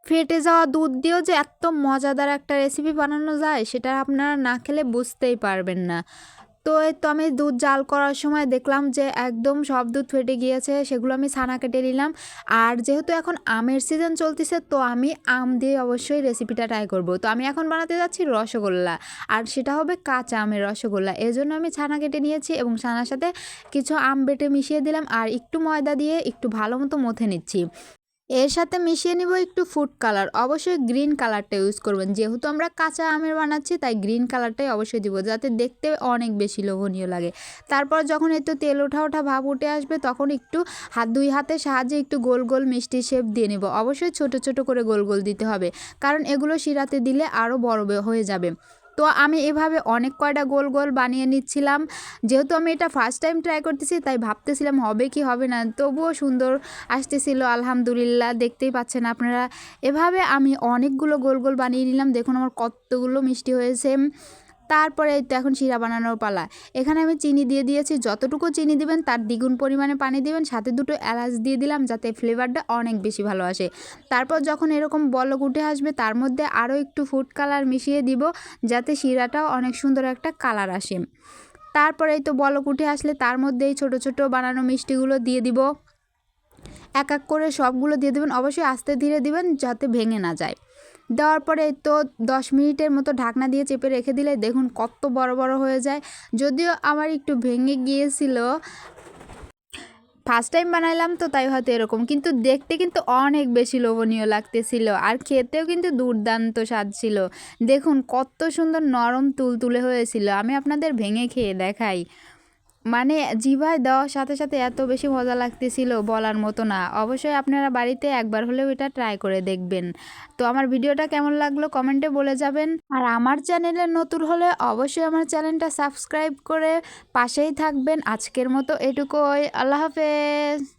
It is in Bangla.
ফেটে যাওয়া দুধ দিয়েও যে এত মজাদার একটা রেসিপি বানানো যায় সেটা আপনারা না খেলে বুঝতেই পারবেন না। তো এই তো আমি দুধ জাল করার সময় দেখলাম যে একদম সব দুধ ফেটে গিয়েছে, সেগুলো আমি ছানা কেটে নিলাম। আর যেহেতু এখন আমের সিজন চলতেছে তো আমি আম দিয়ে অবশ্যই রেসিপিটা ট্রাই করব। তো আমি এখন বানাতে যাচ্ছি রসগোল্লা, আর সেটা হবে কাঁচা আমের রসগোল্লা। এর জন্য আমি ছানা কেটে নিয়েছি এবং ছানার সাথে কিছু আম বেটে মিশিয়ে দিলাম আর একটু ময়দা দিয়ে একটু ভালো মতো মথে নিচ্ছি। এর সাথে মিশিয়ে নিব একটু ফুড কালার, অবশ্যই গ্রিন কালারটা ইউজ করবেন, যেহেতু আমরা কাঁচা আমের বানাচ্ছি তাই গ্রিন কালারটাই অবশ্যই দিব, যাতে দেখতে অনেক বেশি লোভনীয় লাগে। তারপর যখন একটু তেল ওঠা ওঠা ভাব উঠে আসবে তখন একটু দুই হাতের সাহায্যে একটু গোল গোল মিষ্টি শেপ দিয়ে নেব। অবশ্যই ছোট ছোট করে গোল গোল দিতে হবে, কারণ এগুলো শিরাতে দিলে আরও বড় হয়ে যাবে। তো আমি এভাবে অনেক কয়টা গোল গোল বানিয়ে নিচ্ছিলাম। যেহেতু আমি এটা ফার্স্ট টাইম ট্রাই করতেছি তাই ভাবতেছিলাম হবে কি হবে না, তবুও সুন্দর আসতেছিল আলহামদুলিল্লাহ। দেখতেই পাচ্ছেন আপনারা। এভাবে আমি অনেকগুলো গোল গোল বানিয়ে নিলাম। দেখুন আমার কতগুলো মিষ্টি হয়েছে। তারপরে এই তো এখন শিরা বানানোর পালা। এখানে আমি চিনি দিয়ে দিয়েছি, যতটুকু চিনি দিবেন তার দ্বিগুণ পরিমাণে পানি দিবেন, সাথে দুটো এলাচ দিয়ে দিলাম যাতে ফ্লেভারটা অনেক বেশি ভালো আসে। তারপর যখন এরকম বলক উঠে আসবে তার মধ্যে আরও একটু ফুড কালার মিশিয়ে দিব, যাতে শিরাটাও অনেক সুন্দর একটা কালার আসে। তারপরে এই তো বলক উঠে আসলে তার মধ্যে এই ছোটো ছোটো বানানো মিষ্টিগুলো দিয়ে দিব। এক এক করে সবগুলো দিয়ে দেবেন, অবশ্যই আস্তে ধীরে দিবেন যাতে ভেঙে না যায়। দেওয়ার পরে তো 10 মিনিটের মতো ঢাকনা দিয়ে চেপে রেখে দিলে দেখুন কত বড় বড় হয়ে যায়। যদিও আমার একটু ভেঙে গিয়েছিল, ফার্স্ট টাইম বানাইলাম তো তাই হয়তো এরকম, কিন্তু দেখতে কিন্তু অনেক বেশি লোভনীয় লাগতেছিল আর খেতেও কিন্তু দুর্দান্ত স্বাদ ছিল। দেখুন কত সুন্দর নরম তুলতুলে হয়েছিল। আমি আপনাদের ভেঙে খেয়ে দেখাই, মানে জিভায় দেওয়ার সাথে সাথে এত বেশি মজা লাগতেছিল বলার মতো না। অবশ্যই আপনারা বাড়িতে একবার হলেও এটা ট্রাই করে দেখবেন। তো আমার ভিডিওটা কেমন লাগলো কমেন্টে বলে যাবেন। আর আমার চ্যানেলে নতুন হলে অবশ্যই আমার চ্যানেলটা সাবস্ক্রাইব করে পাশেই থাকবেন। আজকের মতো এটুকুই, আল্লাহ হাফেজ।